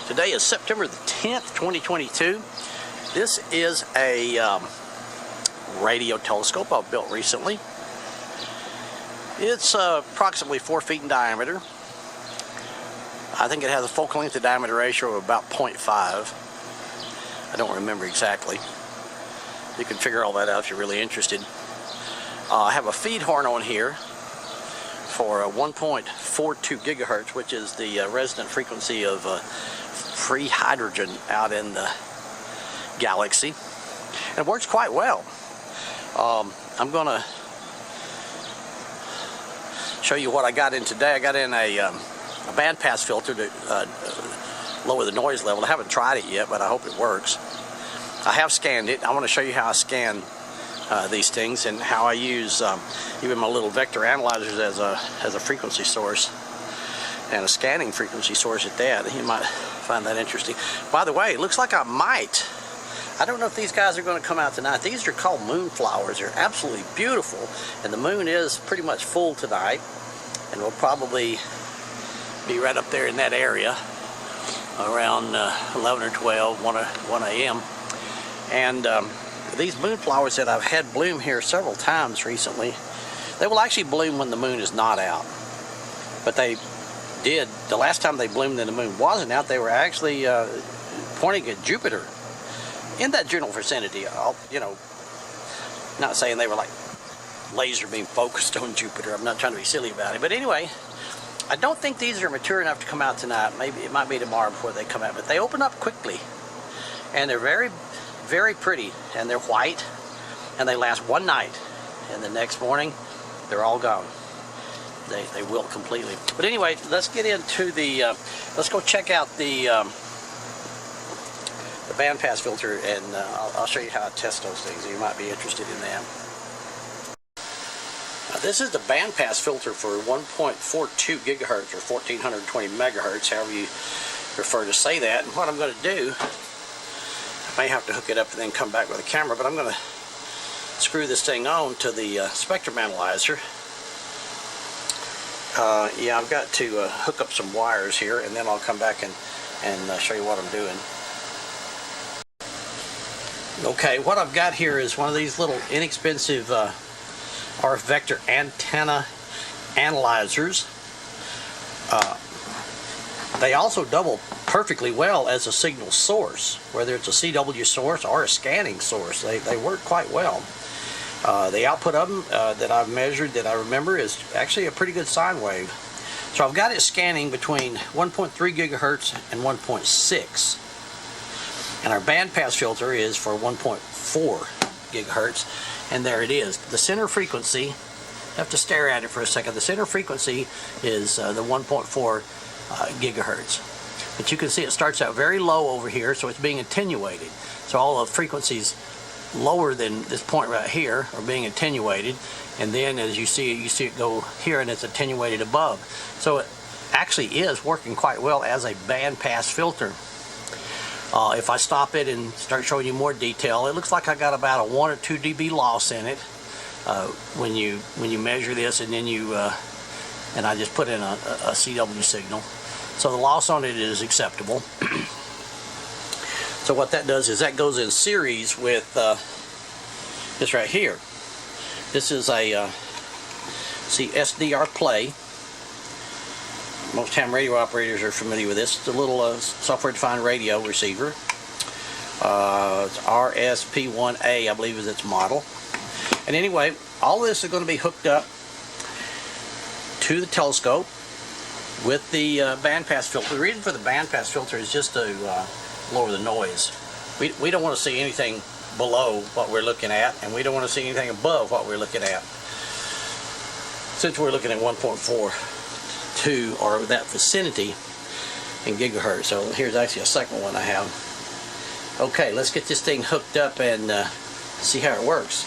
Today is September the 10th, 2022. This is a radio telescope I've built recently. It's approximately 4 feet in diameter. I think it has a focal length to diameter ratio of about 0.5. I don't remember exactly. You can figure all that out if you're really interested. I have a feed horn on here for 1.42 gigahertz, which is the resonant frequency of free hydrogen out in the galaxy. And it works quite well. I'm going to show you what I got in today. I got in a bandpass filter to lower the noise level. I haven't tried it yet, but I hope it works. I have scanned it. I want to show you how I scan these things and how I use even my little vector analyzers as a frequency source, and a scanning frequency source at that. You might find that interesting. By the way, it looks like I don't know if these guys are going to come out tonight. These are called moonflowers. They're absolutely beautiful, and the moon is pretty much full tonight, and we'll probably be right up there in that area around 11 or 12, 1 a.m. And these moonflowers that I've had bloom here several times recently, they will actually bloom when the moon is not out. But they did, the last time they bloomed and the moon wasn't out, they were actually pointing at Jupiter in that general vicinity. You know, not saying they were like laser beam focused on Jupiter. I'm not trying to be silly about it. But anyway, I don't think these are mature enough to come out tonight. Maybe it might be tomorrow before they come out. But they open up quickly, and they're very, very pretty, and they're white, and they last one night, and the next morning they're all gone. They wilt completely. But anyway, let's get into the let's go check out the bandpass filter, and I'll show you how I test those things. You might be interested in that. This is the bandpass filter for 1.42 gigahertz or 1420 megahertz, however you prefer to say that. And what I'm going to do, I may have to hook it up and then come back with a camera, but I'm going to screw this thing on to the spectrum analyzer. Yeah, I've got to hook up some wires here, and then I'll come back and show you what I'm doing. Okay, what I've got here is one of these little inexpensive RF vector antenna analyzers. They also double perfectly well as a signal source, whether it's a CW source or a scanning source. They work quite well. The output of them that I've measured, that I remember, is actually a pretty good sine wave. So I've got it scanning between 1.3 gigahertz and 1.6. And our bandpass filter is for 1.4 gigahertz. And there it is. The center frequency, I have to stare at it for a second. The center frequency is the 1.4 gigahertz. But you can see it starts out very low over here, so it's being attenuated. So all the frequencies lower than this point right here are being attenuated, and then as you see it go here, and it's attenuated above. So it actually is working quite well as a bandpass filter. If I stop it and start showing you more detail, it looks like I got about a 1 or 2 dB loss in it when you measure this, and then and I just put in a CW signal. So the loss on it is acceptable. So what that does is that goes in series with this right here. This is a SDR play. Most ham radio operators are familiar with this. It's a little software-defined radio receiver. It's RSP1A, I believe, is its model. And anyway, all this is going to be hooked up to the telescope with the bandpass filter. The reason for the bandpass filter is just to lower the noise. We don't want to see anything below what we're looking at, and we don't want to see anything above what we're looking at. Since we're looking at 1.42 or that vicinity in gigahertz. So here's actually a second one I have. Okay, let's get this thing hooked up and see how it works.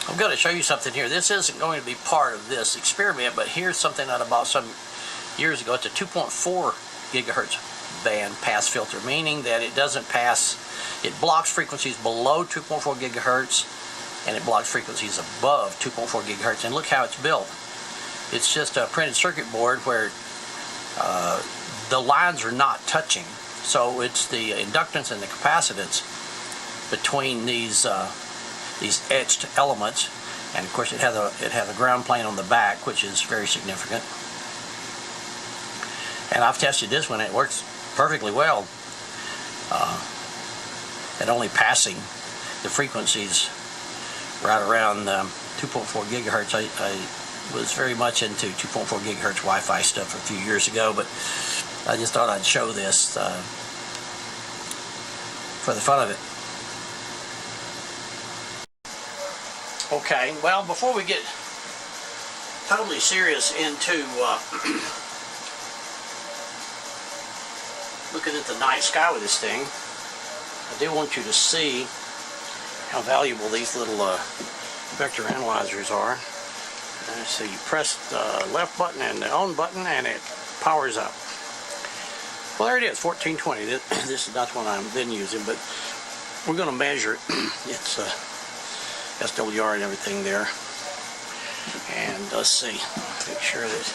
I'm going to show you something here. This isn't going to be part of this experiment, but here's something that I bought some years ago. It's a 2.4 gigahertz band pass filter, meaning that it doesn't pass, it blocks frequencies below 2.4 gigahertz and it blocks frequencies above 2.4 gigahertz. And look how it's built. It's just a printed circuit board where the lines are not touching. So it's the inductance and the capacitance between these etched elements, and of course it has a ground plane on the back, which is very significant. And I've tested this one; it works perfectly well at only passing the frequencies right around 2.4 gigahertz. I was very much into 2.4 gigahertz Wi-Fi stuff a few years ago, but I just thought I'd show this for the fun of it. Okay, well, before we get totally serious into looking at the night sky with this thing, I do want you to see how valuable these little vector analyzers are. So you press the left button and the on button and it powers up. Well, there it is, 1420. This is not what I've been using, but we're going to measure it. It's SWR and everything there. And let's see, make sure that,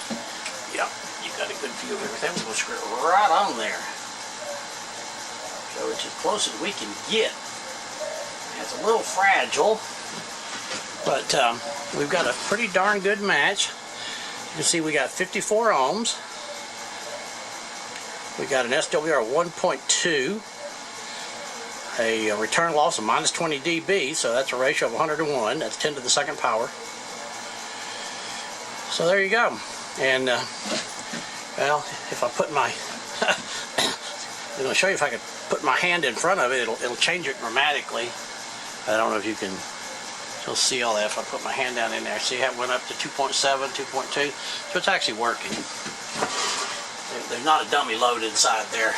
yeah, you got a good view of everything. We're going to screw it right on there. So it's as close as we can get. It's a little fragile, but we've got a pretty darn good match. You can see we got 54 ohms. We got an SWR of 1.2, a return loss of minus 20 dB, so that's a ratio of 100 to 1. That's 10 to the second power. So there you go. And well, if I put my, I'm going to show you if I could put my hand in front of it, it'll change it dramatically. I don't know if you can still see all that if I put my hand down in there. See how it went up to 2.7, 2.2? So it's actually working. There's not a dummy load inside there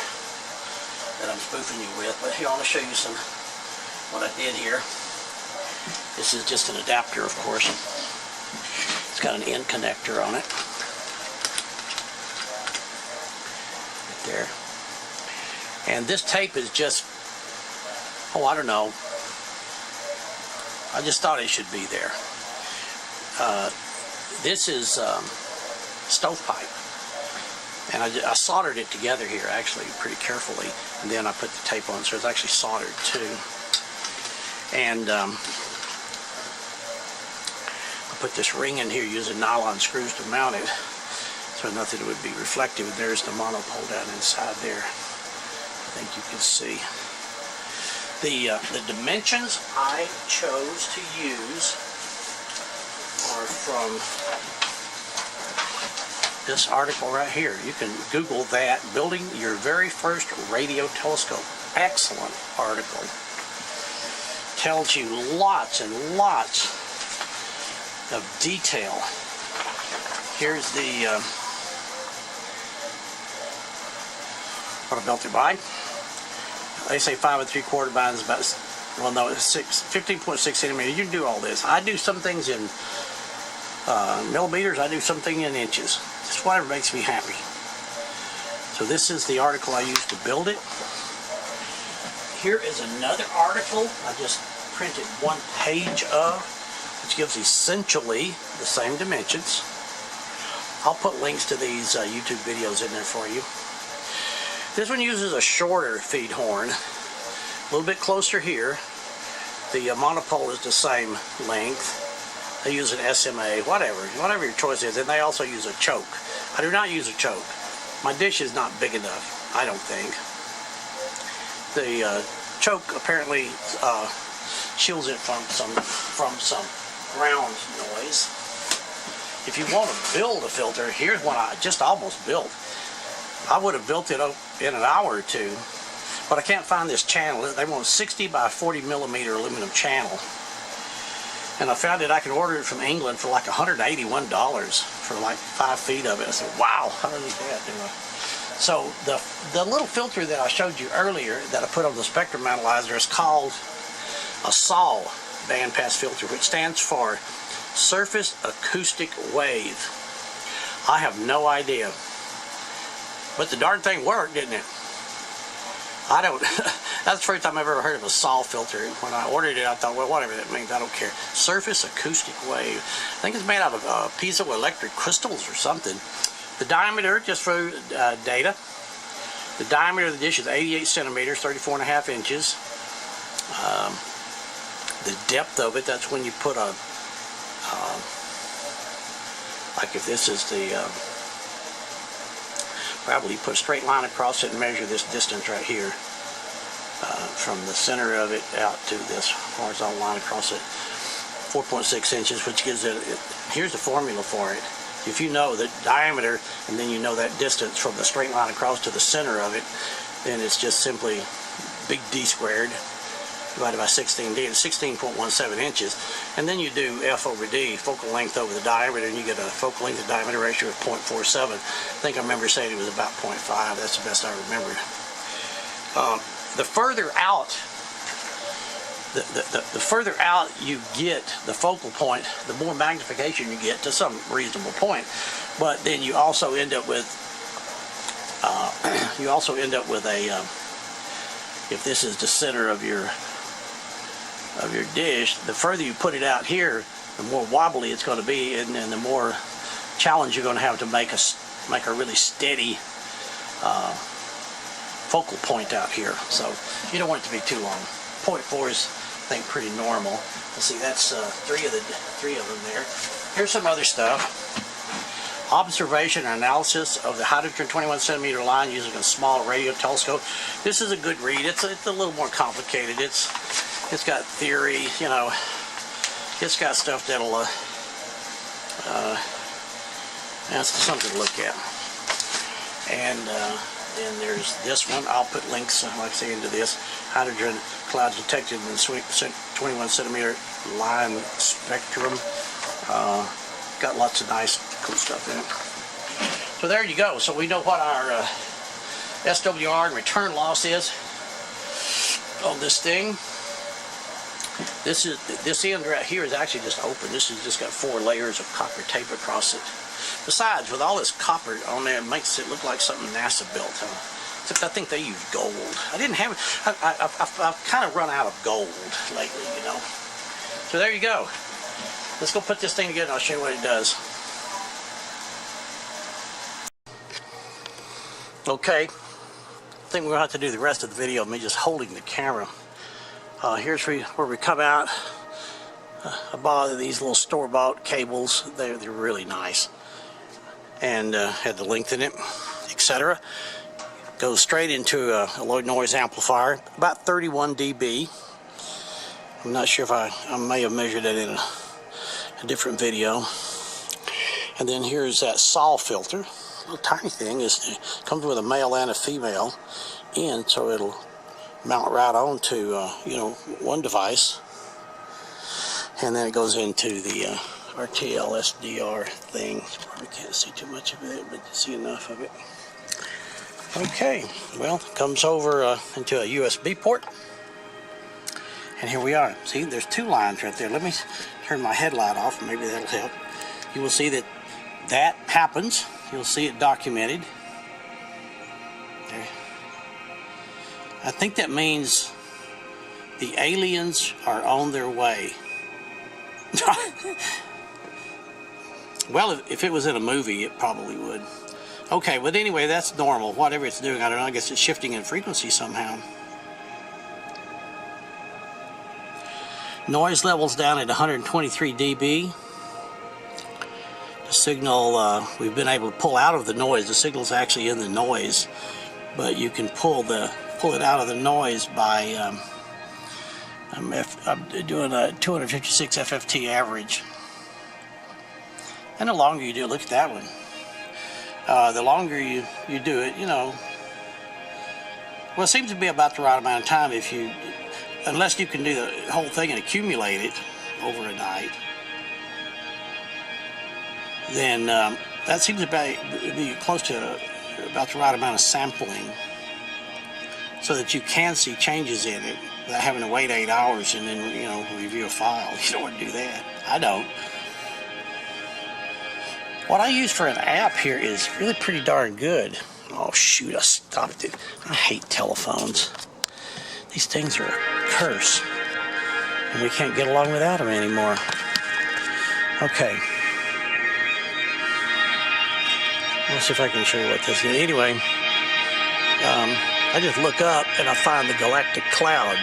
that I'm spoofing you with, but here I want to show you some what I did here. This is just an adapter, of course. It's got an end connector on it. Right there. And this tape is just, oh, I don't know. I just thought it should be there. This is stovepipe. And I soldered it together here, actually, pretty carefully. And then I put the tape on, so it's actually soldered too. And I put this ring in here using nylon screws to mount it, so nothing would be reflective. There's the monopole down inside there. I think you can see. The dimensions I chose to use are from this article right here. You can Google that, Building Your Very First Radio Telescope. Excellent article. Tells you lots and lots of detail. Here's the what I built it by. They say 5 3/4 by is about, well, no, it's 15.6 centimeters. You can do all this. I do some things in millimeters. I do something in inches. Just whatever makes me happy. So this is the article I used to build it. Here is another article I just printed one page of, which gives essentially the same dimensions. I'll put links to these YouTube videos in there for you. This one uses a shorter feed horn, a little bit closer here. The monopole is the same length. They use an SMA, whatever your choice is, and they also use a choke. I do not use a choke. My dish is not big enough, I don't think. The choke apparently shields it from some ground noise. If you want to build a filter, here's one I just almost built. I would have built it in an hour or two, but I can't find this channel. They want a 60 by 40 millimeter aluminum channel. And I found it, I could order it from England for like $181 for like 5 feet of it. I said, wow, how do you do that? So the little filter that I showed you earlier that I put on the spectrum analyzer is called a SAW bandpass filter, which stands for Surface Acoustic Wave. I have no idea. But the darn thing worked, didn't it? I don't, that's the first time I've ever heard of a SAW filter. When I ordered it, I thought, well, whatever that means, I don't care. Surface Acoustic Wave. I think it's made out of piezoelectric crystals or something. The diameter, just for data, the diameter of the dish is 88 centimeters, 34.5 inches. The depth of it, that's when you put a, like if this is the, probably put a straight line across it and measure this distance right here, from the center of it out to this horizontal line across it, 4.6 inches, which gives it, here's the formula for it. If you know the diameter and then you know that distance from the straight line across to the center of it, then it's just simply big D squared divided by 16D, and 16.17 inches. And then you do F over D, focal length over the diameter, and you get a focal length to diameter ratio of 0.47. I think I remember saying it was about 0.5. That's the best I remember. The further out, the further out you get the focal point, the more magnification you get to some reasonable point. But then you also end up with a if this is the center of your dish, the further you put it out here, the more wobbly it's going to be, and the more challenge you're going to have to make a really steady focal point out here. So you don't want it to be too long. 0.4 is, I think, pretty normal. Let's see, that's three of them there. Here's some other stuff. Observation and analysis of the hydrogen 21 centimeter line using a small radio telescope. This is a good read. It's a little more complicated. It's got theory, you know. It's got stuff that'll that's something to look at. And then there's this one. I'll put links, like I say, into this. Hydrogen clouds detected in the 21 centimeter line spectrum. Got lots of nice, cool stuff in it. So there you go. So we know what our SWR and return loss is on this thing. This end right here is actually just open. This has just got 4 layers of copper tape across it. Besides, with all this copper on there, it makes it look like something NASA built. Except I think they use gold. I didn't have it. I've kind of run out of gold lately, you know. So there you go. Let's go put this thing together and I'll show you what it does. Okay. I think we're going to have to do the rest of the video of me just holding the camera. Here's where we come out. I bought these little store-bought cables. They're really nice. And had the length in it, etc. Goes straight into a low noise amplifier, about 31 dB. I'm not sure if I may have measured it in a different video. And then here's that SAW filter. Little tiny thing. It comes with a male and a female in, so it'll mount right onto you know, one device. And then it goes into the RTL SDR thing. You probably can't see too much of it, but you see enough of it. Okay, well, it comes over into a USB port. And here we are. See, there's 2 lines right there. Let me turn my headlight off, maybe that'll help. You will see that that happens. You'll see it documented. There. I think that means the aliens are on their way. Well, if it was in a movie, it probably would. Okay, but anyway, that's normal. Whatever it's doing, I don't know. I guess it's shifting in frequency somehow. Noise levels down at 123 dB. The signal, we've been able to pull out of the noise. The signal's actually in the noise, but you can pull it out of the noise by I'm doing a 256 FFT average. And the longer you do it, look at that one. The longer you do it, you know, well, it seems to be about the right amount of time if you, unless you can do the whole thing and accumulate it over a night, then that seems to be close to about the right amount of sampling so that you can see changes in it without having to wait 8 hours and then, you know, review a file. You don't want to do that. I don't. What I use for an app here is really pretty darn good. Oh shoot, I stopped it. I hate telephones. These things are a curse. And we can't get along without them anymore. Okay. We'll Let's see if I can show you what this is. Anyway, I just look up and I find the galactic cloud.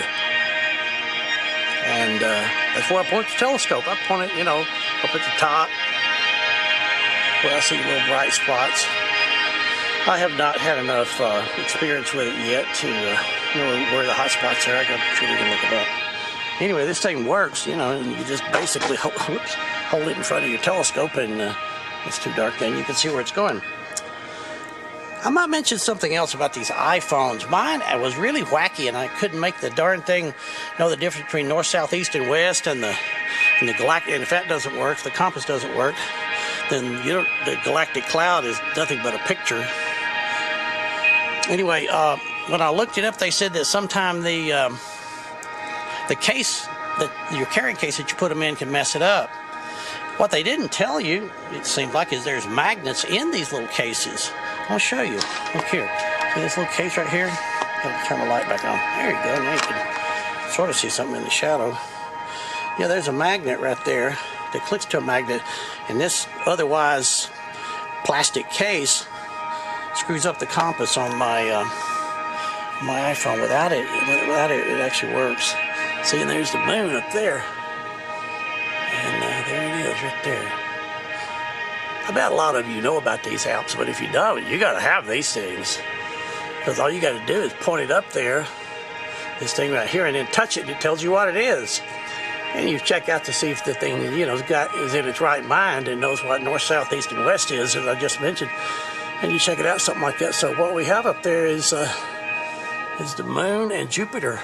And that's where I point the telescope. I point it, you know, up at the top where I see little bright spots. I have not had enough experience with it yet to know where the hot spots are. I got to sure we can look it up. Anyway, this thing works, you know, and you just basically hold it in front of your telescope, and it's too dark then you can see where it's going. I might mention something else about these iPhones. Mine was really wacky, and I couldn't make the darn thing know the difference between north, south, east, and west, and the galactic. And if that doesn't work, if the compass doesn't work, then the galactic cloud is nothing but a picture. Anyway, when I looked it up, they said that sometime the case, your carrying case that you put them in, can mess it up. What they didn't tell you, it seems like, is there's magnets in these little cases. I'll show you. Look here. See this little case right here? I'll turn the light back on. There you go. Now you can sort of see something in the shadow. Yeah, there's a magnet right there that clicks to a magnet, and this otherwise plastic case screws up the compass on my iPhone. Without it, it actually works. See, and there's the moon up there, and there it is right there. I bet a lot of you know about these apps, but if you don't, you got to have these things, because all you got to do is point it up there, this thing right here, and then touch it, and it tells you what it is. And you check out to see if the thing, you know, is in its right mind and knows what north, south, east, and west is, as I just mentioned. And you check it out, something like that. So what we have up there is the moon and Jupiter.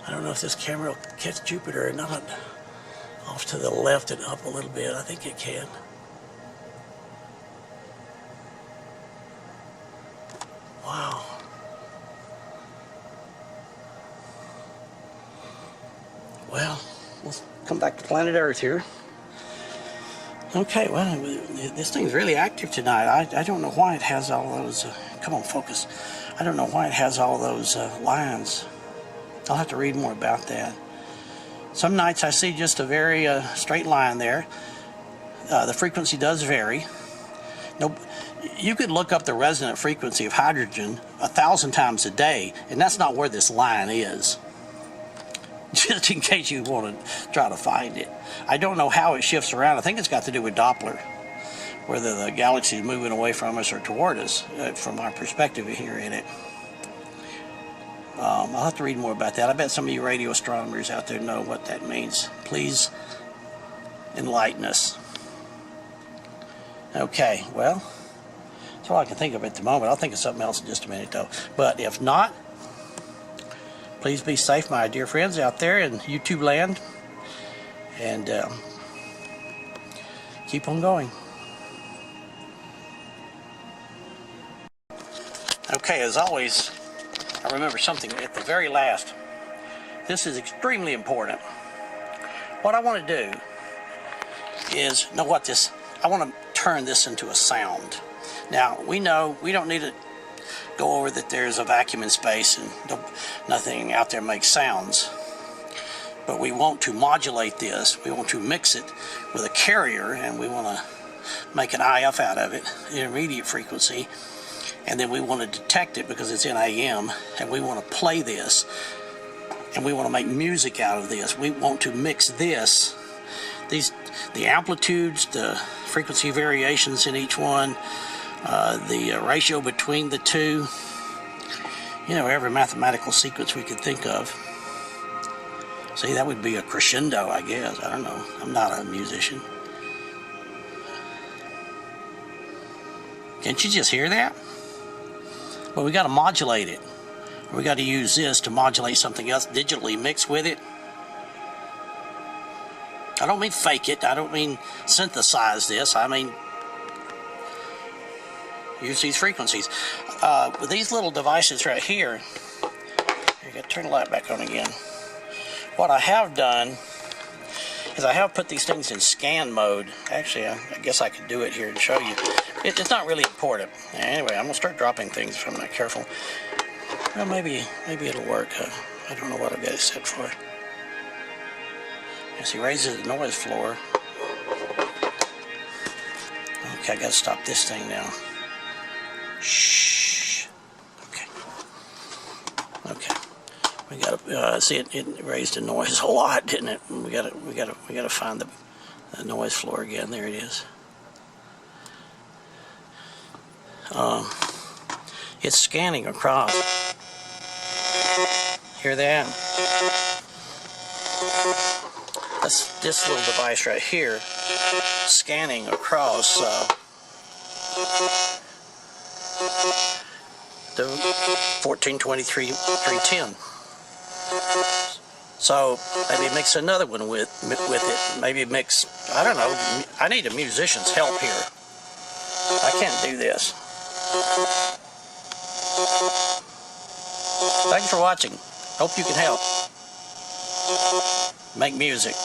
I don't know if this camera will catch Jupiter or not. Off to the left and up a little bit. I think it can. Wow. Well, let's come back to planet Earth here. Okay, well, this thing's really active tonight. I don't know why it has all those, come on, focus. I don't know why it has all those lines. I'll have to read more about that. Some nights I see just a very straight line there. The frequency does vary. No, you could look up the resonant frequency of hydrogen 1,000 times a day, and that's not where this line is. Just in case you want to try to find it. I don't know how it shifts around. I think it's got to do with Doppler, whether the galaxy is moving away from us or toward us, from our perspective here in it. I'll have to read more about that. I bet some of you radio astronomers out there know what that means. Please enlighten us. Okay, well, that's all I can think of at the moment. I'll think of something else in just a minute, though. But if not, please be safe, my dear friends out there in YouTube land. And keep on going. Okay, as always, I remember something at the very last. This is extremely important. What I want to do is know what this, I want to turn this into a sound. Now, we know we don't need to go over that there's a vacuum in space and nothing out there makes sounds. But we want to modulate this. We want to mix it with a carrier, and we want to make an IF out of it, intermediate frequency. And then we want to detect it because it's in AM, and we want to play this, and we want to make music out of this. We want to mix this, the amplitudes, the frequency variations in each one, the ratio between the two, you know, every mathematical sequence we could think of. See, that would be a crescendo, I guess. I don't know. I'm not a musician. Can't you just hear that? Well, we got to modulate it. We got to use this to modulate something else, digitally mix with it. I don't mean fake it. I don't mean synthesize this. I mean use these frequencies. With these little devices right here, you got to turn the light back on again. What I have done is I have put these things in scan mode. Actually, I guess I could do it here and show you. It's not really important. Anyway, I'm going to start dropping things if I'm not careful. Well, maybe it'll work. I don't know what I've got it set for. As he raises the noise floor. Okay, I gotta stop this thing now. Shh. Okay. Okay. We gotta see it raised the noise a lot, didn't it? We gotta find the noise floor again. There it is. It's scanning across. Hear that? That's this little device right here, scanning across the 1.42 GHz. So maybe mix another one with it. Maybe mix, I don't know. I need a musician's help here. I can't do this. Thanks for watching. Hope you can help make music.